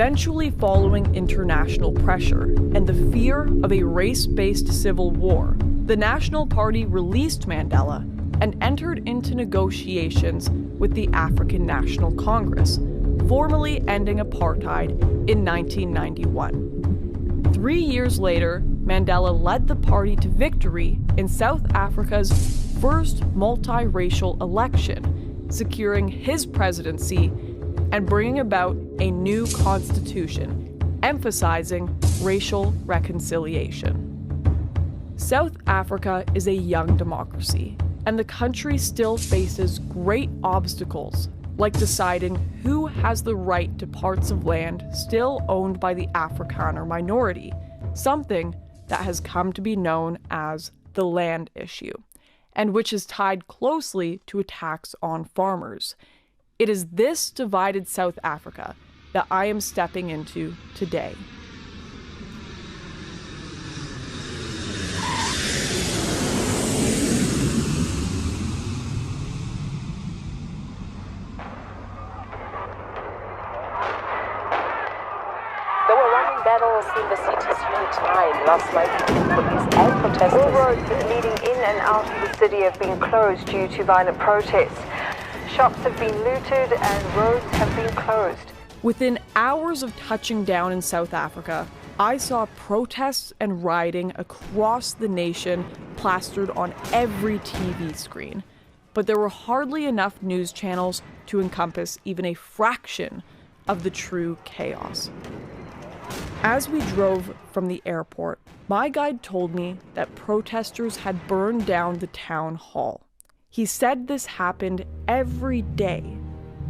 Eventually, following international pressure and the fear of a race-based civil war, the National Party released Mandela and entered into negotiations with the African National Congress, formally ending apartheid in 1991. 3 years later, Mandela led the party to victory in South Africa's first multiracial election, securing his presidency and bringing about a new constitution, emphasizing racial reconciliation. South Africa is a young democracy, and the country still faces great obstacles, like deciding who has the right to parts of land still owned by the Afrikaner minority, something that has come to be known as the land issue, and which is tied closely to attacks on farmers. It is this divided South Africa that I am stepping into today. There were running battles in the city's tonight. Last night, police and protesters. All roads leading in and out of the city have been closed due to violent protests. Shops have been looted and roads have been closed. Within hours of touching down in South Africa, I saw protests and rioting across the nation plastered on every TV screen. But there were hardly enough news channels to encompass even a fraction of the true chaos. As we drove from the airport, my guide told me that protesters had burned down the town hall. He said this happened every day,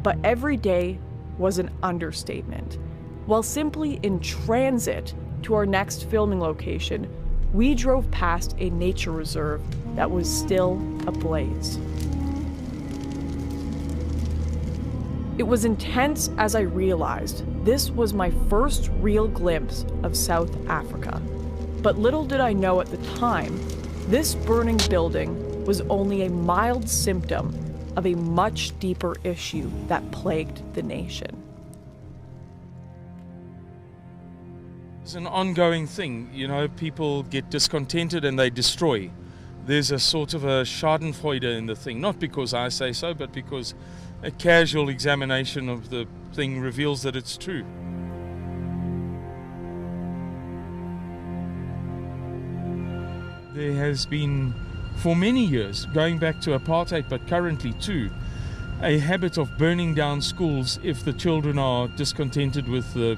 but every day was an understatement. While simply in transit to our next filming location, we drove past a nature reserve that was still ablaze. It was intense as I realized this was my first real glimpse of South Africa. But little did I know at the time, this burning building was only a mild symptom of a much deeper issue that plagued the nation. It's an ongoing thing, you know, people get discontented and they destroy. There's a sort of a schadenfreude in the thing, not because I say so, but because a casual examination of the thing reveals that it's true. There has been, for many years, going back to apartheid, but currently too, a habit of burning down schools if the children are discontented with the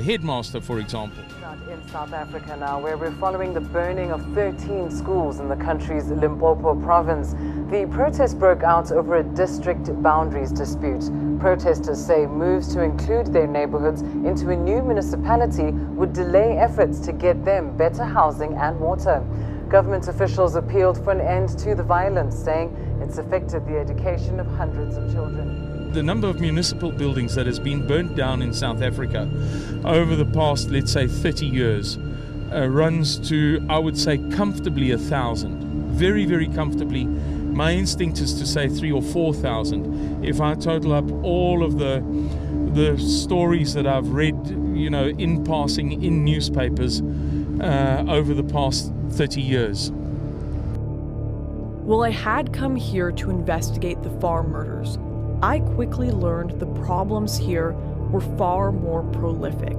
headmaster, for example. In South Africa now, where we're following the burning of 13 schools in the country's Limpopo province. The protest broke out over a district boundaries dispute. Protesters say moves to include their neighborhoods into a new municipality would delay efforts to get them better housing and water. Government officials appealed for an end to the violence, saying it's affected the education of hundreds of children. The number of municipal buildings that has been burnt down in South Africa over the past, let's say, 30 years runs to, I would say, comfortably 1,000. Very, very comfortably. My instinct is to say 3,000 or 4,000. If I total up all of the stories that I've read, you know, in passing in newspapers over the past 30 years. While I had come here to investigate the farm murders, I quickly learned the problems here were far more prolific.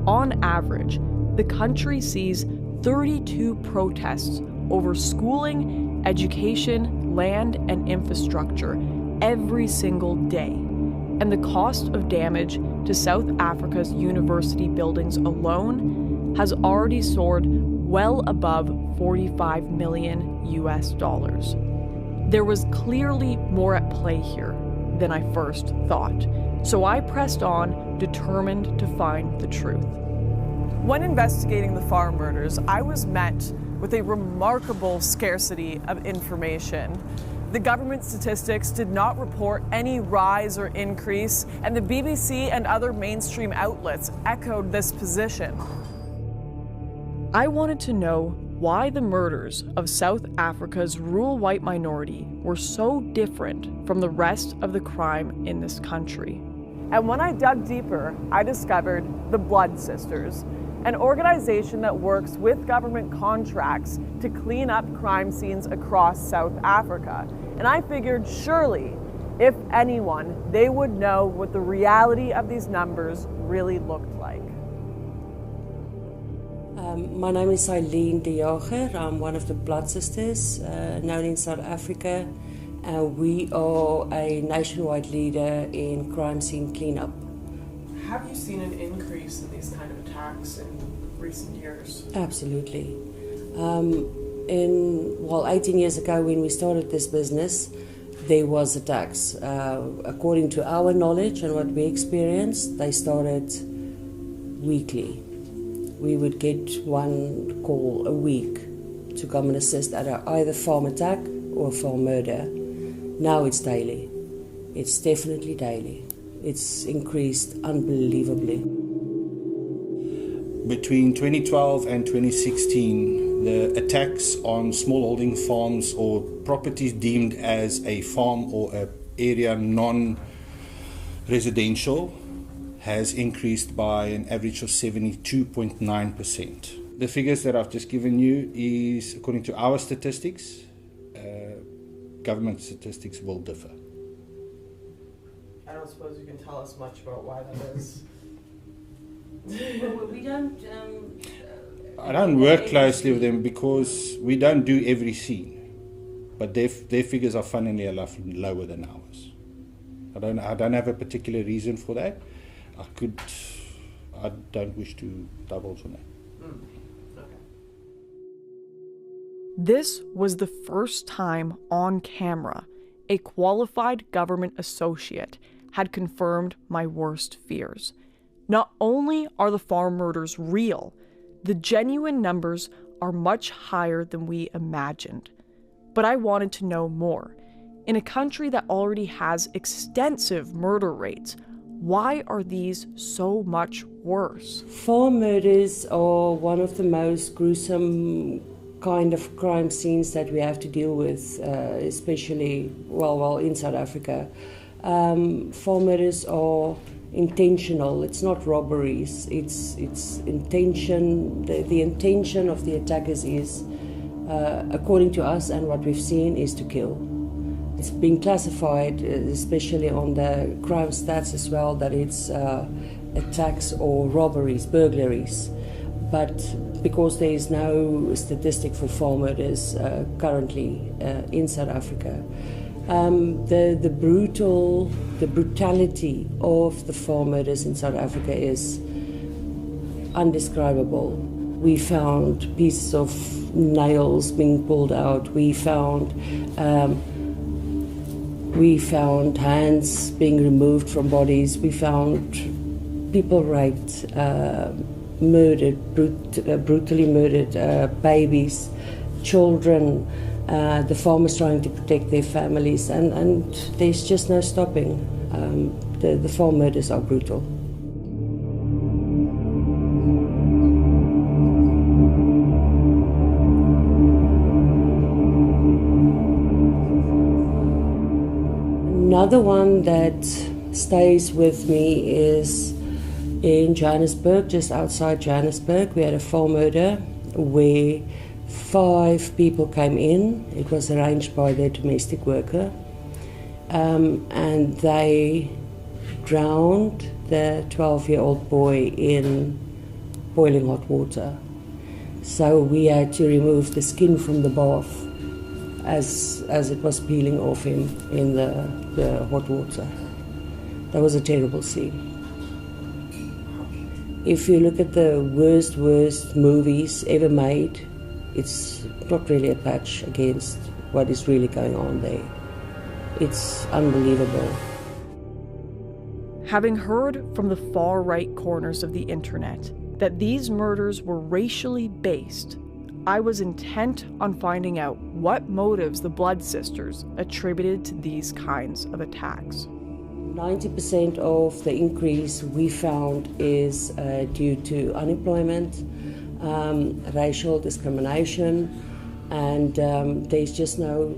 On average, the country sees 32 protests over schooling, education, land, and infrastructure every single day. And the cost of damage to South Africa's university buildings alone has already soared well above $45 million US. There was clearly more at play here than I first thought, so I pressed on, determined to find the truth. When investigating the farm murders, I was met with a remarkable scarcity of information. The government statistics did not report any rise or increase, and the BBC and other mainstream outlets echoed this position. I wanted to know why the murders of South Africa's rural white minority were so different from the rest of the crime in this country. And when I dug deeper, I discovered the Blood Sisters, an organization that works with government contracts to clean up crime scenes across South Africa. And I figured surely, if anyone, they would know what the reality of these numbers really looked like. My name is Eileen de Jager. I'm one of the Blood Sisters, known in South Africa. We are a nationwide leader in crime scene cleanup. Have you seen an increase in these kind of attacks in recent years? Absolutely. 18 years ago when we started this business, there was attacks. According to our knowledge and what we experienced, they started weekly. We would get one call a week to come and assist at either farm attack or farm murder. Now it's daily. It's definitely daily. It's increased unbelievably. Between 2012 and 2016, the attacks on smallholding farms or properties deemed as a farm or an area non-residential has increased by an average of 72.9%. The figures that I've just given you is according to our statistics. Government statistics will differ. I don't suppose you can tell us much about why that is. We don't... I don't work closely with them because we don't do every scene. But their figures are funnily enough lower than ours. I don't have a particular reason for that. I don't wish to double on that. Okay. This was the first time on camera a qualified government associate had confirmed my worst fears. Not only are the farm murders real, the genuine numbers are much higher than we imagined. But I wanted to know more. In a country that already has extensive murder rates, why are these so much worse? Farm murders are one of the most gruesome kind of crime scenes that we have to deal with, especially, in South Africa. Farm murders are intentional. It's not robberies. It's intention. The intention of the attackers is, according to us and what we've seen, is to kill. It's been classified, especially on the crime stats as well, that it's attacks or robberies, burglaries. But because there is no statistic for farm murders currently in South Africa, the brutality of the farm murders in South Africa is undescribable. We found pieces of nails being pulled out. We found hands being removed from bodies. We found people raped, murdered, brutally murdered, babies, children, the farmers trying to protect their families, and there's just no stopping. The farm murders are brutal. Another one that stays with me is in Johannesburg, just outside Johannesburg. We had a farm murder where 5 people came in. It was arranged by their domestic worker, and they drowned the 12-year-old boy in boiling hot water. So we had to remove the skin from the bath as it was peeling off him in the hot water. That was a terrible scene. If you look at the worst movies ever made, it's not really a patch against what is really going on there. It's unbelievable. Having heard from the far right corners of the internet that these murders were racially based, I was intent on finding out what motives the Blood Sisters attributed to these kinds of attacks. 90% of the increase we found is due to unemployment, racial discrimination, and there's no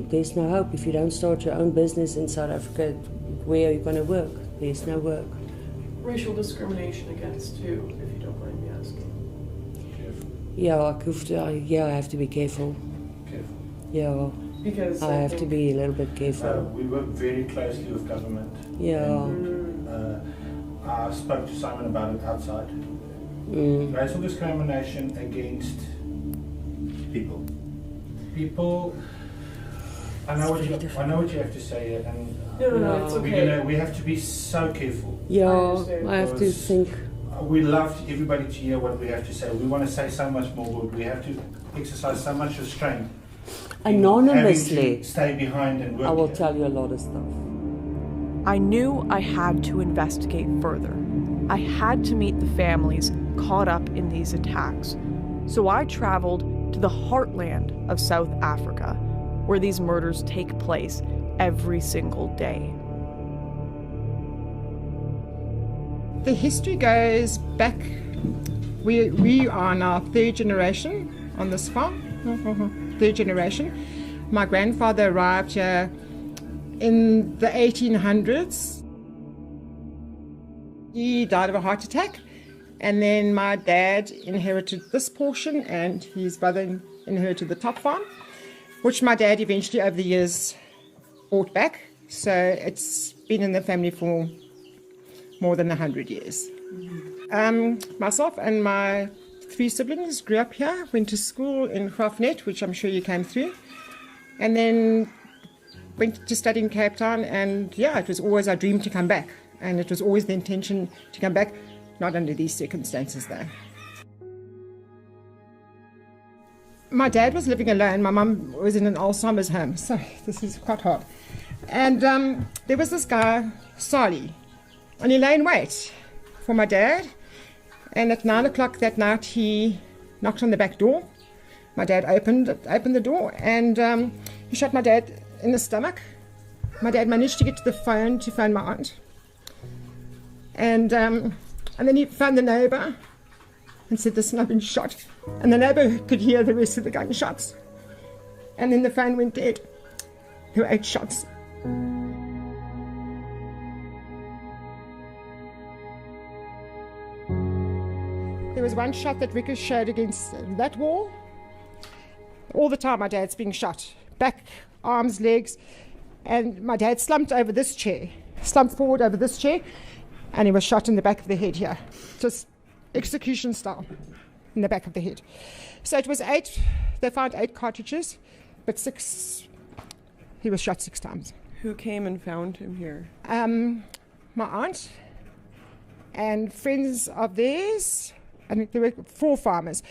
hope. If you don't start your own business in South Africa, where are you going to work? There's no work. racial discrimination against too, if you don't mind me asking? Yeah, I have to be careful. Careful. Yeah, Because I have to be a little bit careful. We work very closely with government. Yeah. I spoke to Simon about it outside. Racial discrimination against people. People. I know what you have to say, and No, it's okay. we have to be so careful. Yeah, I have to think. We love everybody to hear what we have to say. We want to say so much more, but we have to exercise so much restraint. Anonymously, Stay behind and work. I will here. tell you a lot of stuff. I knew I had to investigate further. I had to meet the families caught up in these attacks. So I traveled to the heartland of South Africa, where these murders take place every single day. The history goes back, we are now third generation on this farm, third generation. My grandfather arrived here in the 1800s. He died of a heart attack, and then my dad inherited this portion and his brother inherited the top farm, which my dad eventually over the years bought back. So it's been in the family for more than 100 years. Myself and my 3 siblings grew up here, went to school in Graafnet, which I'm sure you came through, and then went to study in Cape Town, and it was always our dream to come back, and it was always the intention to come back, not under these circumstances though. My dad was living alone, my mum was in an Alzheimer's home, so this is quite hard. And there was this guy, Sali, and he lay in wait for my dad, and at 9 o'clock that night he knocked on the back door. My dad opened the door, and he shot my dad in the stomach. My dad managed to get to the phone to phone my aunt, and then he phoned the neighbour and said, "Listen, I've been shot," and the neighbour could hear the rest of the gunshots, and then the phone went dead. There were 8 shots. There was one shot that ricocheted against that wall. All the time my dad's being shot. Back, arms, legs. And my dad slumped forward over this chair, and he was shot in the back of the head here. Just execution style, in the back of the head. So it was 8, they found 8 cartridges, but 6, he was shot 6 times. Who came and found him here? My aunt and friends of theirs. I think there were 4 farmers.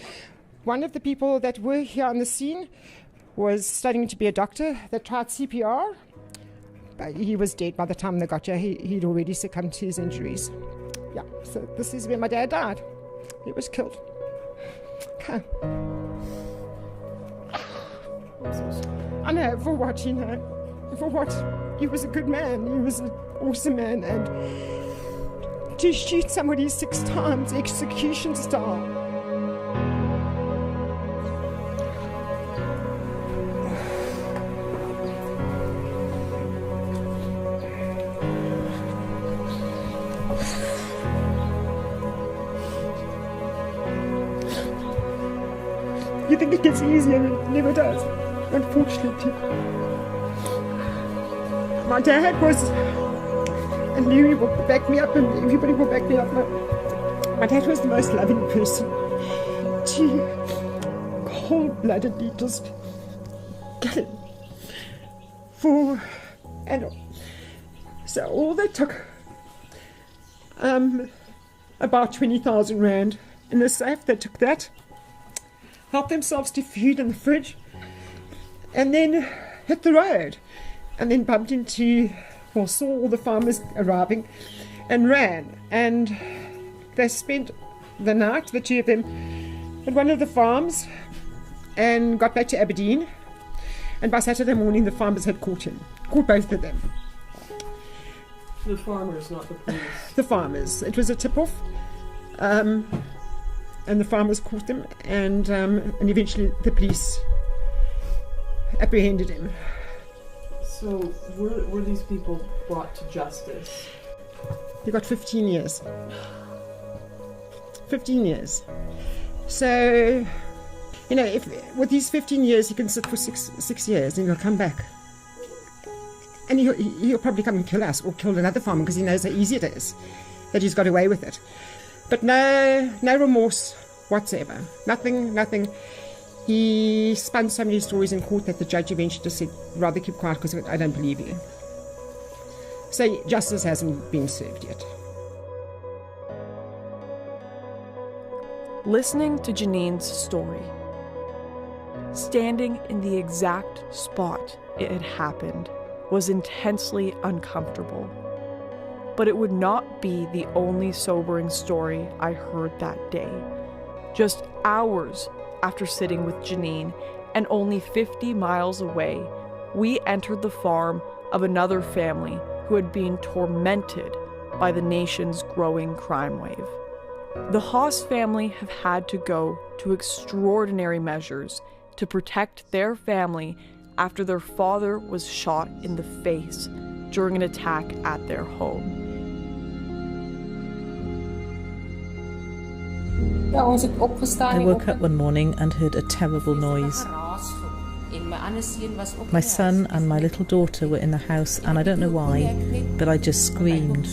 One of the people that were here on the scene was studying to be a doctor. They tried CPR, but he was dead by the time they got here. He'd already succumbed to his injuries. Yeah, so this is where my dad died. He was killed. Okay. I know, for what, for what? He was a good man. He was an awesome man, and to shoot somebody 6 times, execution style. You think it gets easier, and it never does, unfortunately. My dad was, and Louis will back me up, and everybody will back me up. My dad was the most loving person. Cold-bloodedly just gutted for, and so all they took about 20,000 rand in the safe. They took that, helped themselves to food in the fridge, and then hit the road, and then bumped into, or saw all the farmers arriving, and ran. And they spent the night, the 2 of them, at one of the farms, and got back to Aberdeen. And by Saturday morning, the farmers had caught both of them. The farmers, not the police. The farmers. It was a tip-off, and the farmers caught them, and eventually the police apprehended him. So were these people brought to justice? He got 15 years. 15 years. So, you know, if with these 15 years, he can sit for six years and he'll come back. And he'll probably come and kill us or kill another farmer because he knows how easy it is, that he's got away with it. But no remorse whatsoever. Nothing. He spun so many stories in court that the judge eventually just said, rather keep quiet because I don't believe you. So justice hasn't been served yet. Listening to Janine's story, standing in the exact spot it had happened, was intensely uncomfortable. But it would not be the only sobering story I heard that day. Just hours after sitting with Janine, and only 50 miles away, we entered the farm of another family who had been tormented by the nation's growing crime wave. The Haas family have had to go to extraordinary measures to protect their family after their father was shot in the face during an attack at their home. I woke up one morning and heard a terrible noise. My son and my little daughter were in the house, and I don't know why, but I just screamed.